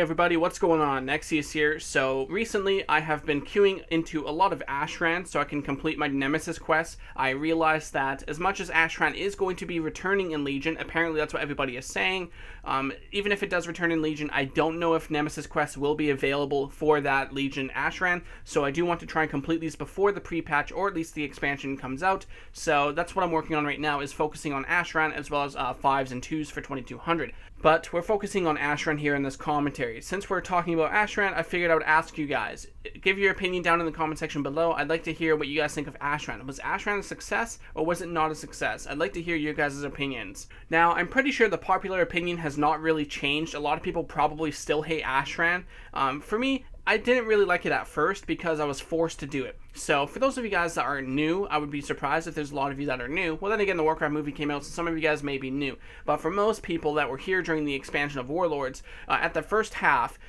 everybody, what's going on? Nexius here. So recently I have been queuing into a lot of Ashran so I can complete my Nemesis quests. I realized that as much as Ashran is going to be returning in Legion, apparently that's what everybody is saying, even if it does return in Legion, I don't know if Nemesis quests will be available for that Legion Ashran, so I do want to try and complete these before the pre-patch or at least the expansion comes out. So that's what I'm working on right now, is focusing on Ashran as well as 5s and 2s for 2200. But we're focusing on Ashran here in this commentary. Since we're talking about Ashran, I figured I would ask you guys. Give your opinion down in the comment section below. I'd like to hear what you guys think of Ashran. Was Ashran a success or was it not a success? I'd like to hear your guys' opinions. Now, I'm pretty sure the popular opinion has not really changed. A lot of people probably still hate Ashran. For me, I didn't really like it at first because I was forced to do it. So for those of you guys that are new, I would be surprised if there's a lot of you that are new. Well, then again, the Warcraft movie came out, so some of you guys may be new. But for most people that were here during the expansion of Warlords, at the first half,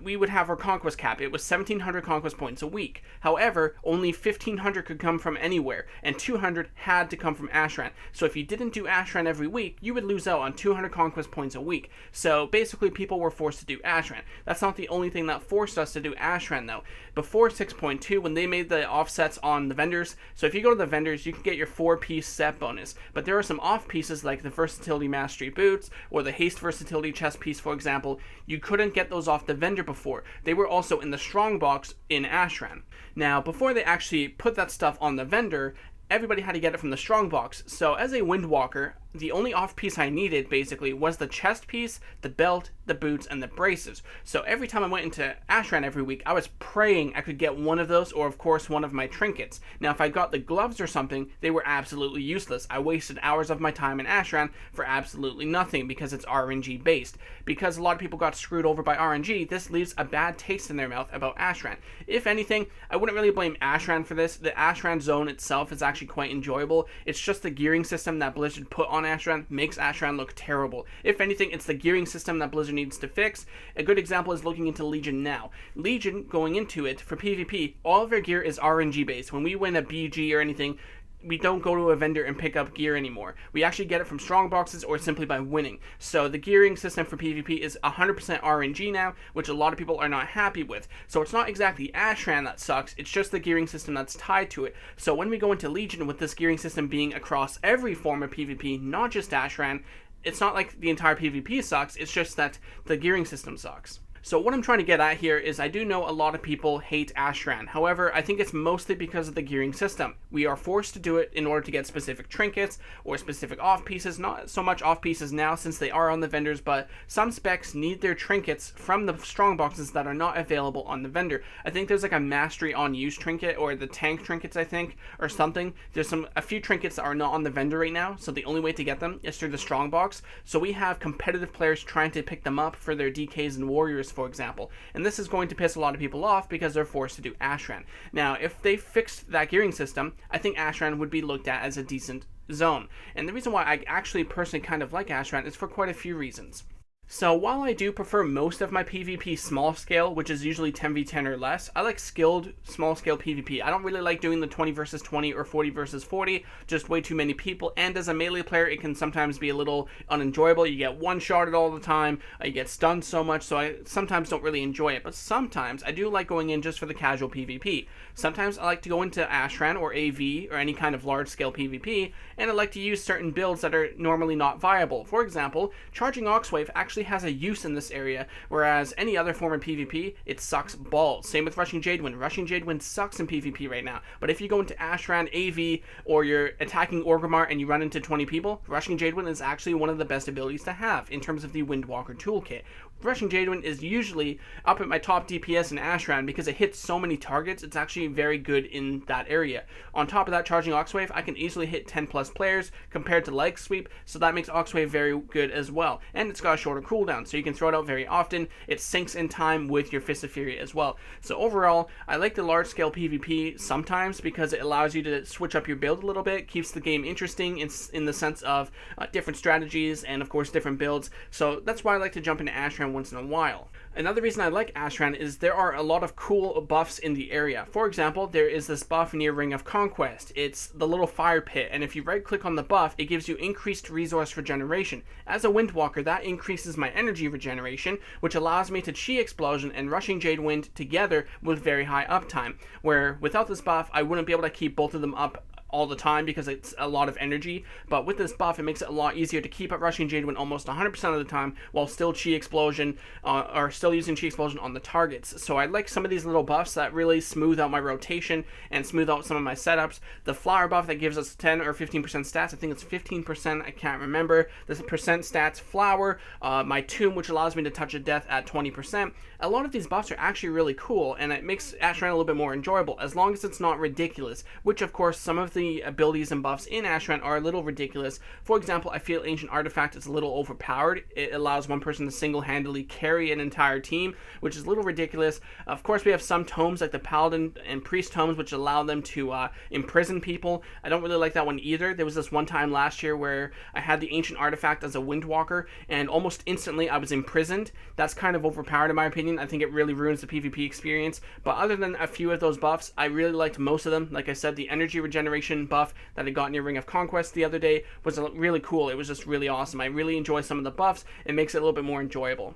we would have our conquest cap. It was 1,700 conquest points a week. However, only 1,500 could come from anywhere, and 200 had to come from Ashran. So if you didn't do Ashran every week, you would lose out on 200 conquest points a week. So basically, people were forced to do Ashran. That's not the only thing that forced us to do Ashran, though. Before 6.2, when they made the offsets on the vendors, so if you go to the vendors, you can get your 4-piece set bonus. But there are some off pieces like the Versatility Mastery Boots or the Haste Versatility chest piece, for example. You couldn't get those off the vendor before. They were also in the strong box in Ashran. Now, before they actually put that stuff on the vendor, everybody had to get it from the strong box. So as a Windwalker, the only off piece I needed basically was the chest piece, the belt, the boots, and the braces. So every time I went into Ashran every week, I was praying I could get one of those, or of course one of my trinkets. Now if I got the gloves or something, they were absolutely useless. I wasted hours of my time in Ashran for absolutely nothing because it's RNG based. Because a lot of people got screwed over by RNG, this leaves a bad taste in their mouth about Ashran. If anything, I wouldn't really blame Ashran for this. The Ashran zone itself is actually quite enjoyable. It's just the gearing system that Blizzard put on Ashran makes Ashran look terrible. If anything, it's the gearing system that Blizzard needs to fix. A good example is looking into Legion now. Legion, going into it, for PvP, all of their gear is RNG based. When we win a BG or anything, we don't go to a vendor and pick up gear anymore. We actually get it from strong boxes or simply by winning. So the gearing system for PvP is 100% RNG now, which a lot of people are not happy with. So it's not exactly Ashran that sucks, it's just the gearing system that's tied to it. So when we go into Legion with this gearing system being across every form of PvP, not just Ashran, it's not like the entire PvP sucks, it's just that the gearing system sucks. So what I'm trying to get at here is I do know a lot of people hate Ashran. However, I think it's mostly because of the gearing system. We are forced to do it in order to get specific trinkets or specific off pieces. Not so much off pieces now since they are on the vendors, but some specs need their trinkets from the strong boxes that are not available on the vendor. I think there's like a mastery on use trinket or the tank trinkets, I think, or something. There's a few trinkets that are not on the vendor right now, so the only way to get them is through the strong box. So we have competitive players trying to pick them up for their DKs and warriors, for example, and this is going to piss a lot of people off because they're forced to do Ashran. Now, if they fixed that gearing system, I think Ashran would be looked at as a decent zone, and the reason why I actually personally kind of like Ashran is for quite a few reasons. So while I do prefer most of my PvP small scale, which is usually 10v10 or less, I like skilled small scale PvP. I don't really like doing the 20 versus 20 or 40 versus 40, just way too many people, and as a melee player it can sometimes be a little unenjoyable. You get one-shotted all the time, you get stunned so much, so I sometimes don't really enjoy it, but sometimes I do like going in just for the casual PvP. Sometimes I like to go into Ashran or AV or any kind of large scale PvP, and I like to use certain builds that are normally not viable. For example, charging Oxwave actually has a use in this area, whereas any other form of PvP, it sucks balls. Same with Rushing Jadewind. Rushing Jadewind sucks in PvP right now, but if you go into Ashran, AV, or you're attacking Orgrimmar and you run into 20 people, Rushing Jadewind is actually one of the best abilities to have in terms of the Windwalker toolkit. Rushing Jadewind is usually up at my top DPS in Ashran because it hits so many targets. It's actually very good in that area. On top of that, charging Oxwave, I can easily hit 10 plus players compared to Leg Sweep, so that makes Oxwave very good as well. And it's got a shorter cooldown, so you can throw it out very often. It syncs in time with your Fist of Fury as well. So overall, I like the large scale PvP sometimes because it allows you to switch up your build a little bit, keeps the game interesting in the sense of different strategies and of course different builds. So that's why I like to jump into Ashran once in a while. Another reason I like Ashran is there are a lot of cool buffs in the area. For example, there is this buff near Ring of Conquest. It's the little fire pit, and if you right click on the buff, it gives you increased resource regeneration. As a Windwalker, that increases my energy regeneration, which allows me to Chi Explosion and Rushing Jade Wind together with very high uptime, where without this buff, I wouldn't be able to keep both of them up all the time because it's a lot of energy, but with this buff it makes it a lot easier to keep up Rushing Jade Wind almost 100% of the time while still Chi Explosion or still using Chi Explosion on the targets. So I like some of these little buffs that really smooth out my rotation and smooth out some of my setups. The flower buff that gives us 10 or 15% stats, I think it's 15%, I can't remember. This percent stats flower, my tomb, which allows me to touch a death at 20%. A lot of these buffs are actually really cool, and it makes Ashran a little bit more enjoyable as long as it's not ridiculous, which of course some of the abilities and buffs in Ashran are a little ridiculous. For example, I feel Ancient Artifact is a little overpowered. It allows one person to single-handedly carry an entire team, which is a little ridiculous. Of course, we have some tomes like the Paladin and Priest tomes, which allow them to imprison people. I don't really like that one either. There was this one time last year where I had the Ancient Artifact as a Windwalker, and almost instantly I was imprisoned. That's kind of overpowered in my opinion. I think it really ruins the PvP experience. But other than a few of those buffs, I really liked most of them. Like I said, the energy regeneration buff that I got near Ring of Conquest the other day was really cool. It was just really awesome. I really enjoy some of the buffs. It makes it a little bit more enjoyable.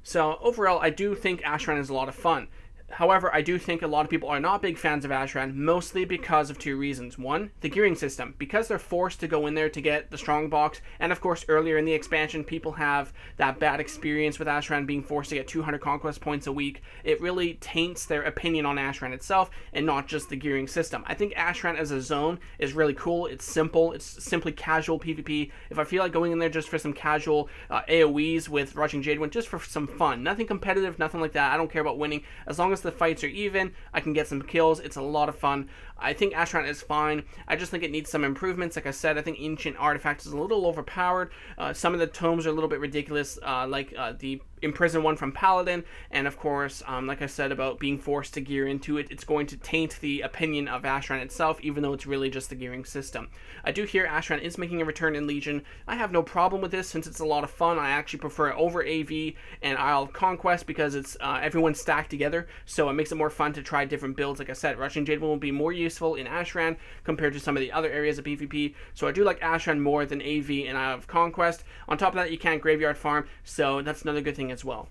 So overall, I do think Ashran is a lot of fun. However, I do think a lot of people are not big fans of Ashran, mostly because of two reasons. One, the gearing system. Because they're forced to go in there to get the strong box, and of course earlier in the expansion people have that bad experience with Ashran being forced to get 200 conquest points a week, it really taints their opinion on Ashran itself and not just the gearing system. I think Ashran as a zone is really cool. It's simple. It's simply casual PvP. If I feel like going in there just for some casual AoEs with Rushing Jade Wind, just for some fun. Nothing competitive, nothing like that. I don't care about winning. As long as the fights are even, I can get some kills. It's a lot of fun. I think Ashran is fine. I just think it needs some improvements. Like I said, I think Ancient Artifact is a little overpowered. Some of the tomes are a little bit ridiculous, like the Imprison one from Paladin, and of course, like I said about being forced to gear into it, it's going to taint the opinion of Ashran itself, even though it's really just the gearing system. I do hear Ashran is making a return in Legion. I have no problem with this since it's a lot of fun. I actually prefer it over AV and Isle of Conquest because it's everyone's stacked together, so it makes it more fun to try different builds. Like I said, Rushing Jade will be more useful in Ashran compared to some of the other areas of PvP, so I do like Ashran more than AV and Isle of Conquest. On top of that, you can't graveyard farm, so that's another good thing as well.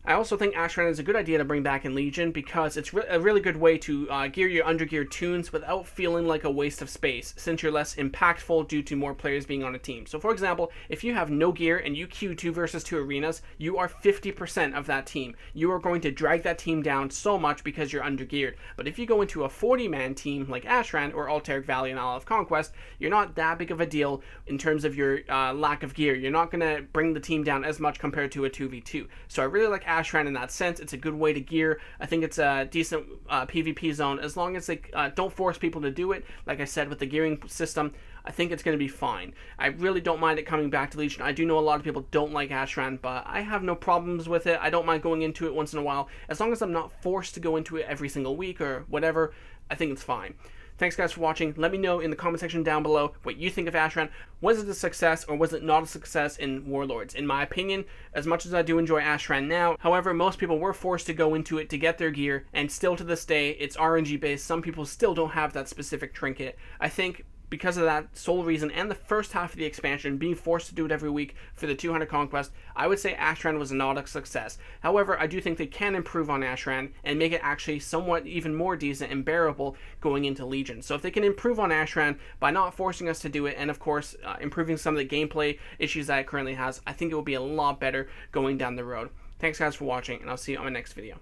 I also think Ashran is a good idea to bring back in Legion because it's a really good way to gear your undergeared toons without feeling like a waste of space, since you're less impactful due to more players being on a team. So for example, if you have no gear and you queue 2 versus 2 arenas, you are 50% of that team. You are going to drag that team down so much because you're undergeared. But if you go into a 40-man team like Ashran or Altaric Valley and Isle of Conquest, you're not that big of a deal in terms of your lack of gear. You're not going to bring the team down as much compared to a 2v2. So I really like Ashran in that sense. It's a good way to gear. I think it's a decent PvP zone as long as they don't force people to do it. Like I said, with the gearing system, I think it's going to be fine. I really don't mind it coming back to Legion. I do know a lot of people don't like Ashran, but I have no problems with it. I don't mind going into it once in a while. As long as I'm not forced to go into it every single week or whatever, I think it's fine. Thanks guys for watching. Let me know in the comment section down below what you think of Ashran. Was it a success or was it not a success in Warlords? In my opinion, as much as I do enjoy Ashran now, however, most people were forced to go into it to get their gear, and still to this day, it's RNG based. Some people still don't have that specific trinket. I think because of that sole reason and the first half of the expansion, being forced to do it every week for the 200 conquest, I would say Ashran was not a success. However, I do think they can improve on Ashran and make it actually somewhat even more decent and bearable going into Legion. So if they can improve on Ashran by not forcing us to do it, and of course improving some of the gameplay issues that it currently has, I think it will be a lot better going down the road. Thanks guys for watching, and I'll see you on my next video.